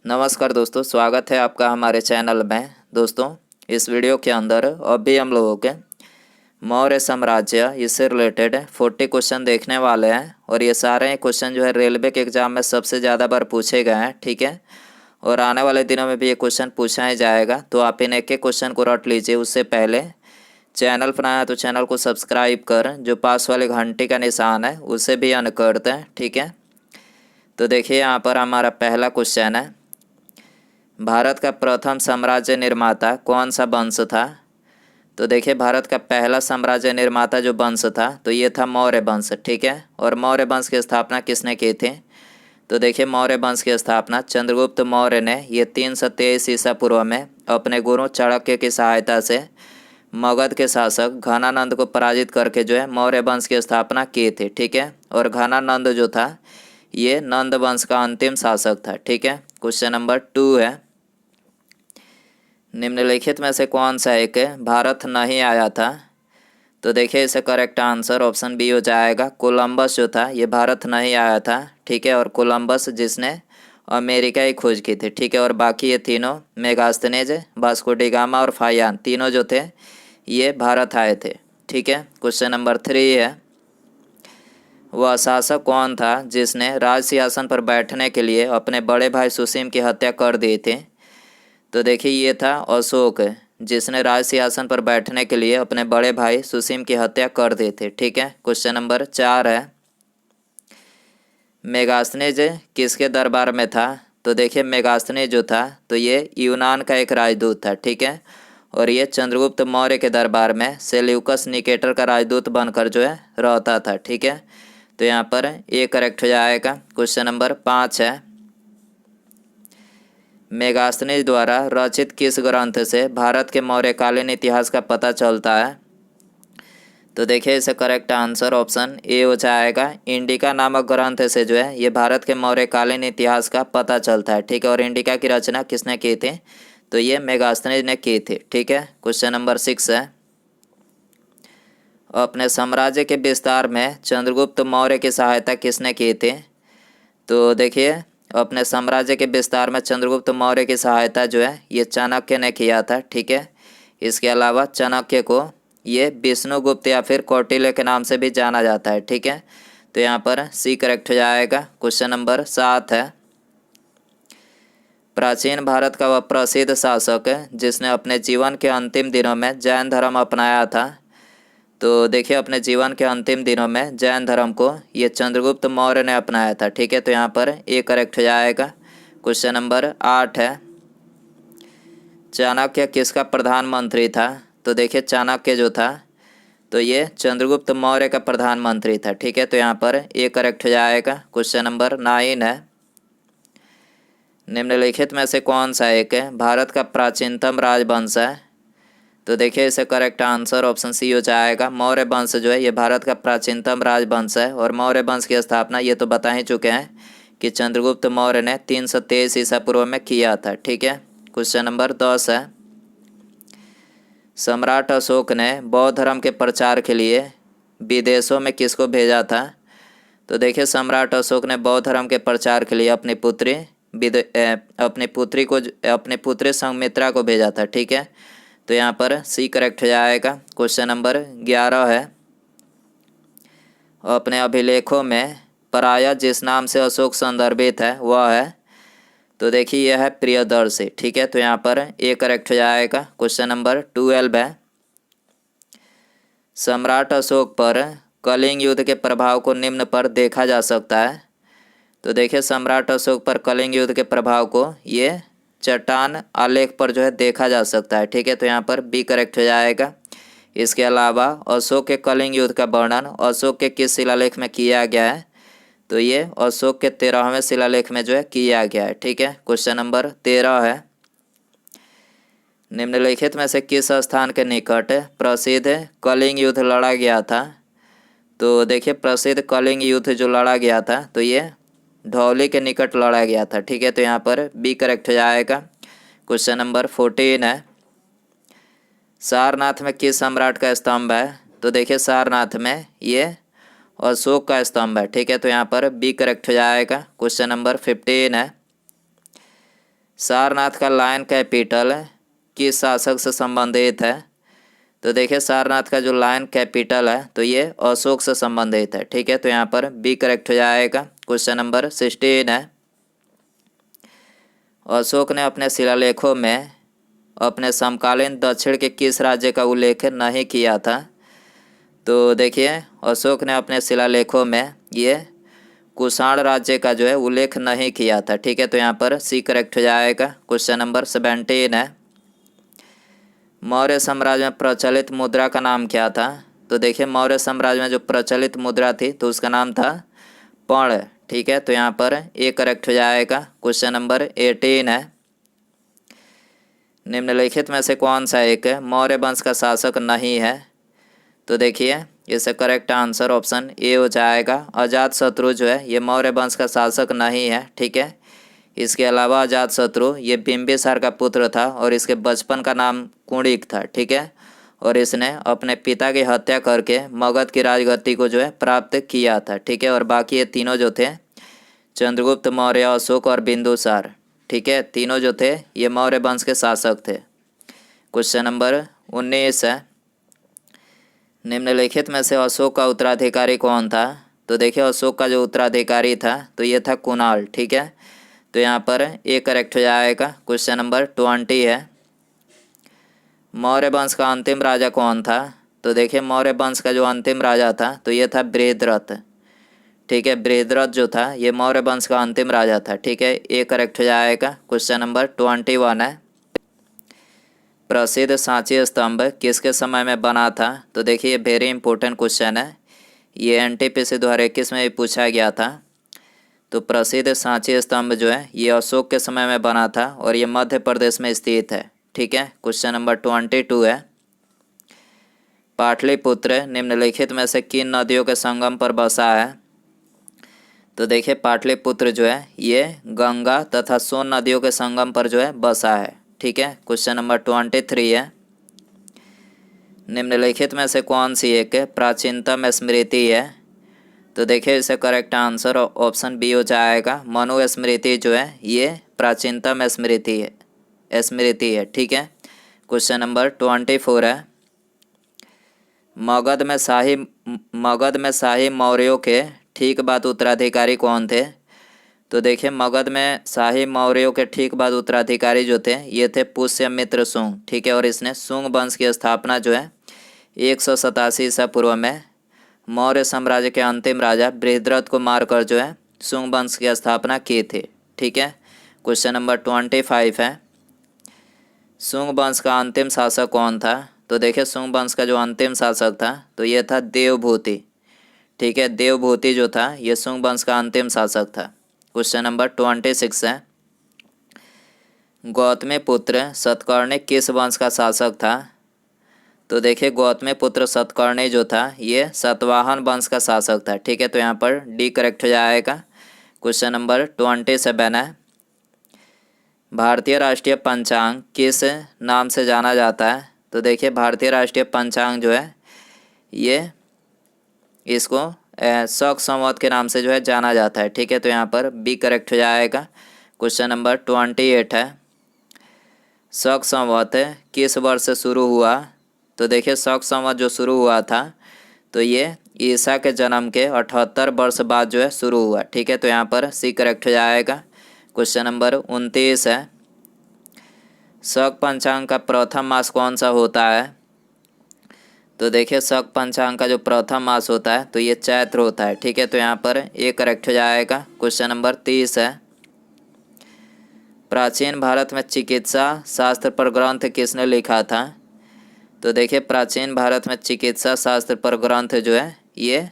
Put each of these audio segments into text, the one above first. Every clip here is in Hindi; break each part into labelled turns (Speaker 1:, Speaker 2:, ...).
Speaker 1: नमस्कार दोस्तों, स्वागत है आपका हमारे चैनल में। दोस्तों, इस वीडियो के अंदर अभी हम लोगों के मौर्य साम्राज्य इससे रिलेटेड 40 क्वेश्चन देखने वाले हैं और ये सारे क्वेश्चन जो है रेलवे के एग्ज़ाम में सबसे ज़्यादा बार पूछे गए हैं। ठीक है, और आने वाले दिनों में भी ये क्वेश्चन पूछा ही जाएगा, तो आप इन एक एक क्वेश्चन को रट लीजिए। उससे पहले चैनल पर आया तो चैनल को सब्सक्राइब कर जो पास वाले घंटी का निशान है उसे भी ऑन कर दें। ठीक है, तो देखिए यहाँ पर हमारा पहला क्वेश्चन है, भारत का प्रथम साम्राज्य निर्माता कौन सा वंश था। तो देखिए भारत का पहला साम्राज्य निर्माता जो वंश था तो ये था मौर्य वंश। ठीक है, और मौर्य वंश की स्थापना किसने की थी। तो देखिए मौर्य वंश की स्थापना चंद्रगुप्त मौर्य ने ये 323 ईसा पूर्व में अपने गुरु चाणक्य की सहायता से मगध के शासक घनानंद को पराजित करके जो है मौर्य वंश की स्थापना की थी। ठीक है, और घनानंद जो था ये नंद वंश का अंतिम शासक था। ठीक है, क्वेश्चन नंबर 2 है, निम्नलिखित में से कौन सा एक भारत नहीं आया था। तो देखिए इसे करेक्ट आंसर ऑप्शन बी हो जाएगा। कोलंबस जो था ये भारत नहीं आया था। ठीक है, और कोलंबस जिसने अमेरिका की खोज की थी। ठीक है, और बाकी ये तीनों मेगास्थनीज, वास्को डी गामा और फायान तीनों जो थे ये भारत आए थे। ठीक है, क्वेश्चन नंबर 3 है, वह शासक कौन था जिसने राज सिंहासन पर बैठने के लिए अपने बड़े भाई सुसीम की हत्या कर दी थी। तो देखिए ये था अशोक, जिसने राज सिंहासन पर बैठने के लिए अपने बड़े भाई सुसीम की हत्या कर दी थी। ठीक है, क्वेश्चन नंबर 4 है, मेगास्थनीज किसके दरबार में था। तो देखिए मेगास्थनीज जो था तो ये यूनान का एक राजदूत था। ठीक है, और ये चंद्रगुप्त मौर्य के दरबार में सेल्यूकस निकेटर का राजदूत बनकर जो है रहता था। ठीक है, तो यहाँ पर ये करेक्ट हो जाएगा। क्वेश्चन नंबर 5 है, मेगास्थनीज द्वारा रचित किस ग्रंथ से भारत के मौर्यकालीन इतिहास का पता चलता है। तो देखिए इसे करेक्ट आंसर ऑप्शन ए हो जाएगा। इंडिका नामक ग्रंथ से जो है ये भारत के मौर्यकालीन इतिहास का पता चलता है। ठीक है, और इंडिका की रचना किसने की थी। तो ये मेगास्थनीज ने की थी। ठीक है, क्वेश्चन नंबर 6 है, अपने साम्राज्य के विस्तार में चंद्रगुप्त मौर्य की सहायता किसने की थी। तो देखिए अपने साम्राज्य के विस्तार में चंद्रगुप्त मौर्य की सहायता जो है ये चाणक्य ने किया था। ठीक है, इसके अलावा चाणक्य को ये विष्णुगुप्त या फिर कौटिल्य के नाम से भी जाना जाता है। ठीक है, तो यहाँ पर सी करेक्ट हो जाएगा। क्वेश्चन नंबर 7 है, प्राचीन भारत का वह प्रसिद्ध शासक है जिसने अपने जीवन के अंतिम दिनों में जैन धर्म अपनाया था। तो देखिए अपने जीवन के अंतिम दिनों में जैन धर्म को ये चंद्रगुप्त मौर्य ने अपनाया था। ठीक है, तो यहाँ पर ए करेक्ट हो जाएगा। क्वेश्चन नंबर 8 है, चाणक्य किसका प्रधानमंत्री था। तो देखिए चाणक्य जो था तो ये चंद्रगुप्त मौर्य का प्रधानमंत्री था। ठीक है, तो यहाँ पर ए करेक्ट हो जाएगा। क्वेश्चन नंबर 9 है, निम्नलिखित में से कौन सा एक भारत का प्राचीनतम राजवंश है। तो देखिए इसे करेक्ट आंसर ऑप्शन सी हो जाएगा। मौर्य वंश जो है ये भारत का प्राचीनतम राजवंश है, और मौर्य वंश की स्थापना ये तो बता ही चुके हैं कि चंद्रगुप्त मौर्य ने 323 ईसा पूर्व में किया था। ठीक है, क्वेश्चन नंबर 10 है, सम्राट अशोक ने बौद्ध धर्म के प्रचार के लिए विदेशों में किसको भेजा था। तो देखिए सम्राट अशोक ने बौद्ध धर्म के प्रचार के लिए अपनी पुत्री संघमित्रा को भेजा था। ठीक है, तो यहाँ पर सी करेक्ट हो जाएगा। क्वेश्चन नंबर 11 है, अपने अभिलेखों में प्रायः जिस नाम से अशोक संदर्भित है वह है। तो देखिए यह है प्रियदर्शी। ठीक है, तो यहाँ पर ए करेक्ट हो जाएगा। क्वेश्चन नंबर 12 है, सम्राट अशोक पर कलिंग युद्ध के प्रभाव को निम्न पर देखा जा सकता है। तो देखिए सम्राट अशोक पर कलिंग युद्ध के प्रभाव को ये चट्टान आलेख पर जो है देखा जा सकता है। ठीक है, तो यहाँ पर बी करेक्ट हो जाएगा। इसके अलावा अशोक के कलिंग युद्ध का वर्णन अशोक के किस शिलालेख में किया गया है। तो ये अशोक के 13वें शिलालेख में जो है किया गया है। ठीक है, क्वेश्चन नंबर 13 है, निम्नलिखित में से किस स्थान के निकट प्रसिद्ध कलिंग युद्ध लड़ा गया था। तो देखिए प्रसिद्ध कलिंग युद्ध जो लड़ा गया था तो ये धौली के निकट लड़ा गया था। ठीक है, तो यहाँ पर बी करेक्ट हो जाएगा। क्वेश्चन नंबर 14 है, सारनाथ में किस सम्राट का स्तंभ है। तो देखिए सारनाथ में ये अशोक का स्तंभ है। ठीक है, तो यहाँ पर बी करेक्ट हो जाएगा। क्वेश्चन नंबर 15 है, सारनाथ का लायन कैपिटल किस शासक से संबंधित है? तो देखिए सारनाथ का जो लायन कैपिटल है तो ये अशोक से संबंधित है। ठीक है, तो यहाँ पर बी करेक्ट हो जाएगा। क्वेश्चन नंबर 16 है, अशोक ने अपने शिलालेखों में अपने समकालीन दक्षिण के किस राज्य का उल्लेख नहीं किया था? तो देखिए अशोक ने अपने शिलालेखों में ये कुषाण राज्य का जो है उल्लेख नहीं किया था। ठीक है, तो यहाँ पर सी करेक्ट हो जाएगा। क्वेश्चन नंबर 17 है, मौर्य साम्राज्य में प्रचलित मुद्रा का नाम क्या था? तो देखिए मौर्य साम्राज्य में जो प्रचलित मुद्रा थी तो उसका नाम था पर्ण। ठीक है, तो यहाँ पर ए करेक्ट हो जाएगा। क्वेश्चन नंबर 18 है, निम्नलिखित में से कौन सा एक मौर्य वंश का शासक नहीं है? तो देखिए इसका करेक्ट आंसर ऑप्शन ए हो जाएगा। अजातशत्रु जो है ये मौर्य वंश का शासक नहीं है। ठीक है, इसके अलावा अजातशत्रु ये बिंबिसार का पुत्र था और इसके बचपन का नाम कुणिक था। ठीक है, और इसने अपने पिता की हत्या करके मगध की राजगद्दी को जो है प्राप्त किया था। ठीक है, और बाकी ये तीनों जो थे चंद्रगुप्त मौर्य, अशोक और बिंदुसार, ठीक है, तीनों जो थे ये मौर्य वंश के शासक थे। क्वेश्चन नंबर 19 है, निम्नलिखित में से अशोक का उत्तराधिकारी कौन था? तो देखिए अशोक का जो उत्तराधिकारी था तो ये था कुणाल। ठीक है, तो यहाँ पर ए करेक्ट हो जाएगा। क्वेश्चन नंबर 20 है, मौर्य वंश का अंतिम राजा कौन था? तो देखिए मौर्य वंश का जो अंतिम राजा था तो ये था बृहद्रथ। ठीक है, बृहद्रथ जो था ये मौर्य वंश का अंतिम राजा था। ठीक है, ए करेक्ट हो जाएगा। क्वेश्चन नंबर 21 है, प्रसिद्ध सांची स्तंभ किसके समय में बना था? तो देखिए वेरी इंपॉर्टेंट क्वेश्चन है, ये एनटीपीसी 2021 में भी पूछा गया था। तो प्रसिद्ध सांची स्तंभ जो है ये अशोक के समय में बना था और ये मध्य प्रदेश में स्थित है। ठीक है, क्वेश्चन नंबर 22 है, पाटलिपुत्र निम्नलिखित में से किन नदियों के संगम पर बसा है? तो देखिए पाटलिपुत्र जो है ये गंगा तथा सोन नदियों के संगम पर जो है बसा है। ठीक है, क्वेश्चन नंबर 23 है, निम्नलिखित में से कौन सी एक प्राचीनतम स्मृति है? तो देखिए इसे करेक्ट आंसर ऑप्शन बी हो जाएगा। मनु स्मृति जो है ये प्राचीनतम स्मृति है। ठीक है, क्वेश्चन नंबर 24 है, मगध में शाही मौर्यों के ठीक बाद उत्तराधिकारी कौन थे? तो देखिए मगध में शाही मौर्यों के ठीक बाद उत्तराधिकारी जो थे ये थे पुष्यमित्र शुंग। ठीक है, और इसने शुंग वंश की स्थापना जो है 187 ईसा पूर्व में मौर्य साम्राज्य के अंतिम राजा बृहद्रथ को मारकर जो है शुंग वंश की स्थापना की थी। ठीक है, क्वेश्चन नंबर 25 है, शुंग वंश का अंतिम शासक कौन था? तो देखिए शुंग वंश का जो अंतिम शासक था तो ये था देवभूति। ठीक है, देवभूति जो था ये शुंग वंश का अंतिम शासक था। क्वेश्चन नंबर 26 है, गौतमी पुत्र सतकर्णी किस वंश का शासक था? तो देखिए गौतमी पुत्र सतकर्णी जो था ये सातवाहन वंश का शासक था। ठीक है, तो यहाँ पर डी करेक्ट हो जाएगा। क्वेश्चन नंबर 27 है, भारतीय राष्ट्रीय पंचांग किस नाम से जाना जाता है? तो देखिए भारतीय राष्ट्रीय पंचांग जो है ये इसको शक संवत के नाम से जो है जाना जाता है। ठीक है, तो यहाँ पर बी करेक्ट हो जाएगा। क्वेश्चन नंबर 28 है, शक संवत किस वर्ष से शुरू हुआ? तो देखिए शक संवत जो शुरू हुआ था तो ये ईसा के जन्म के 78 वर्ष बाद जो है शुरू हुआ। ठीक है, तो यहाँ पर सी करेक्ट हो जाएगा। क्वेश्चन नंबर 29 है, शक पंचांग का प्रथम मास कौन सा होता है? तो देखिए शक पंचांग का जो प्रथम मास होता है तो ये चैत्र होता है। ठीक है, तो यहाँ पर ए करेक्ट हो जाएगा। क्वेश्चन नंबर 30 है, प्राचीन भारत में चिकित्सा शास्त्र पर ग्रंथ किसने लिखा था? तो देखिए प्राचीन भारत में चिकित्सा शास्त्र पर ग्रंथ जो है ये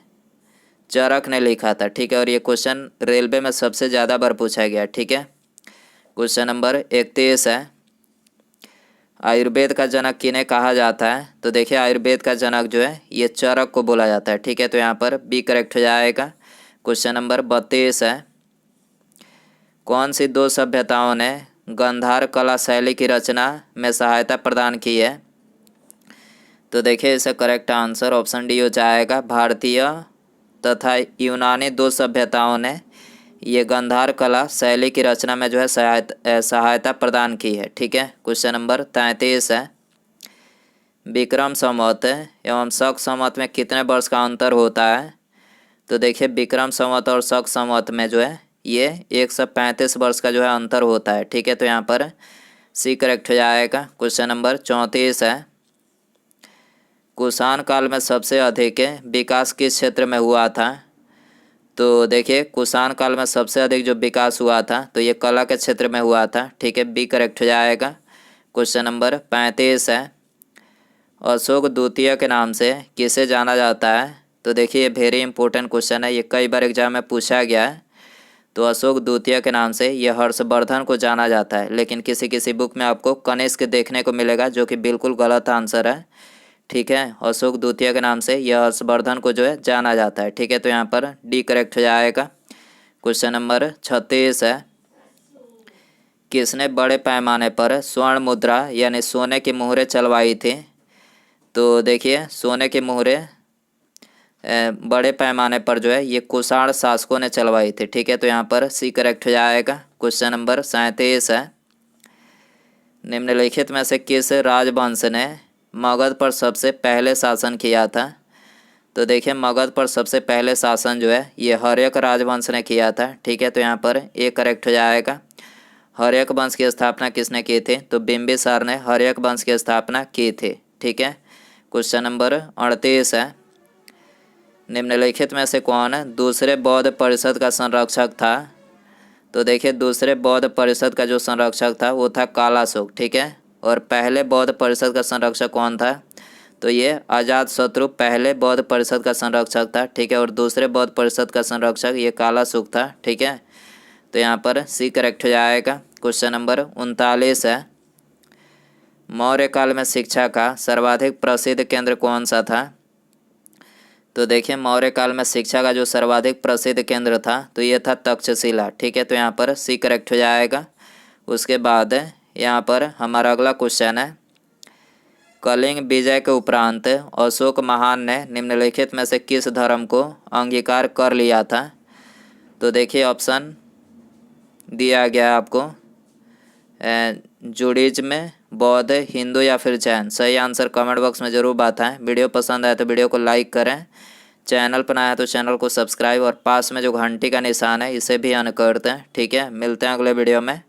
Speaker 1: चरक ने लिखा था। ठीक है, और ये क्वेश्चन रेलवे में सबसे ज़्यादा बार पूछा गया। ठीक है, क्वेश्चन नंबर 31 है, आयुर्वेद का जनक किन्हें कहा जाता है? तो देखिए आयुर्वेद का जनक जो है ये चरक को बोला जाता है। ठीक है, तो यहाँ पर बी करेक्ट हो जाएगा। क्वेश्चन नंबर 32 है, कौन सी दो सभ्यताओं ने गांधार कला शैली की रचना में सहायता प्रदान की है? तो देखिए इसका करेक्ट आंसर ऑप्शन डी हो जाएगा। भारतीय तथा यूनानी दो सभ्यताओं ने ये गांधार कला शैली की रचना में जो है सहायता प्रदान की है। ठीक है, क्वेश्चन नंबर 33 है, विक्रम संवत एवं शक संवत में कितने वर्ष का अंतर होता है? तो देखिए विक्रम संवत और शक संवत में जो है ये 135 वर्ष का जो है अंतर होता है। ठीक है, तो यहाँ पर सी करेक्ट हो जाएगा। क्वेश्चन नंबर 34 है, कुषाण काल में सबसे अधिक विकास किस क्षेत्र में हुआ था? तो देखिए कुषाण काल में सबसे अधिक जो विकास हुआ था तो ये कला के क्षेत्र में हुआ था। ठीक है, बी करेक्ट हो जाएगा। क्वेश्चन नंबर 35 है, अशोक द्वितीय के नाम से किसे जाना जाता है? तो देखिए ये वेरी इंपॉर्टेंट क्वेश्चन है, ये कई बार एग्जाम में पूछा गया है। तो अशोक द्वितीय के नाम से ये हर्षवर्धन को जाना जाता है, लेकिन किसी किसी बुक में आपको कनिष्क देखने को मिलेगा जो कि बिल्कुल गलत आंसर है। ठीक है, अशोक द्वितीय के नाम से यह हर्षवर्धन को जो है जाना जाता है। ठीक है, तो यहाँ पर डी करेक्ट हो जाएगा। क्वेश्चन नंबर 36 है, किसने बड़े पैमाने पर स्वर्ण मुद्रा यानी सोने की मुहरें चलवाई थी? तो देखिए सोने की मुहरें बड़े पैमाने पर जो है ये कुषाण शासकों ने चलवाई थी। ठीक है, तो यहाँ पर सी करेक्ट हो जाएगा। क्वेश्चन नंबर 37 है, निम्नलिखित में से किस राजवंश ने मगध पर सबसे पहले शासन किया था? तो देखिए मगध पर सबसे पहले शासन जो है ये हर्यक राजवंश ने किया था। ठीक है, तो यहाँ पर ए करेक्ट हो जाएगा। हर्यक वंश की स्थापना किसने की थी? तो बिंबिसार ने हर्यक वंश की स्थापना की थी। ठीक है, क्वेश्चन नंबर 38 है, निम्नलिखित में से कौन दूसरे बौद्ध परिषद का संरक्षक था? तो देखिए दूसरे बौद्ध परिषद का जो संरक्षक था वो था कालाशोक। ठीक है, और पहले बौद्ध परिषद का संरक्षक कौन था? तो ये अजातशत्रु पहले बौद्ध परिषद का संरक्षक था। ठीक है, और दूसरे बौद्ध परिषद का संरक्षक ये कालाशोक था। ठीक है, तो यहाँ पर सी करेक्ट हो जाएगा। क्वेश्चन नंबर 39 है, मौर्य काल में शिक्षा का सर्वाधिक प्रसिद्ध केंद्र कौन सा था? तो देखिए मौर्य काल में शिक्षा का जो सर्वाधिक प्रसिद्ध केंद्र था तो ये था तक्षशिला। ठीक है, तो यहाँ पर सी करेक्ट हो जाएगा। उसके बाद यहाँ पर हमारा अगला क्वेश्चन है, कलिंग विजय के उपरांत अशोक महान ने निम्नलिखित में से किस धर्म को अंगीकार कर लिया था? तो देखिए ऑप्शन दिया गया है आपको, जुडिज्म, बौद्ध, हिंदू या फिर जैन। सही आंसर कमेंट बॉक्स में ज़रूर बताएं। वीडियो पसंद आए तो वीडियो को लाइक करें, चैनल पर नया है तो चैनल को सब्सक्राइब और पास में जो घंटी का निशान है इसे भी ऑन कर दें। ठीक है, मिलते हैं अगले वीडियो में।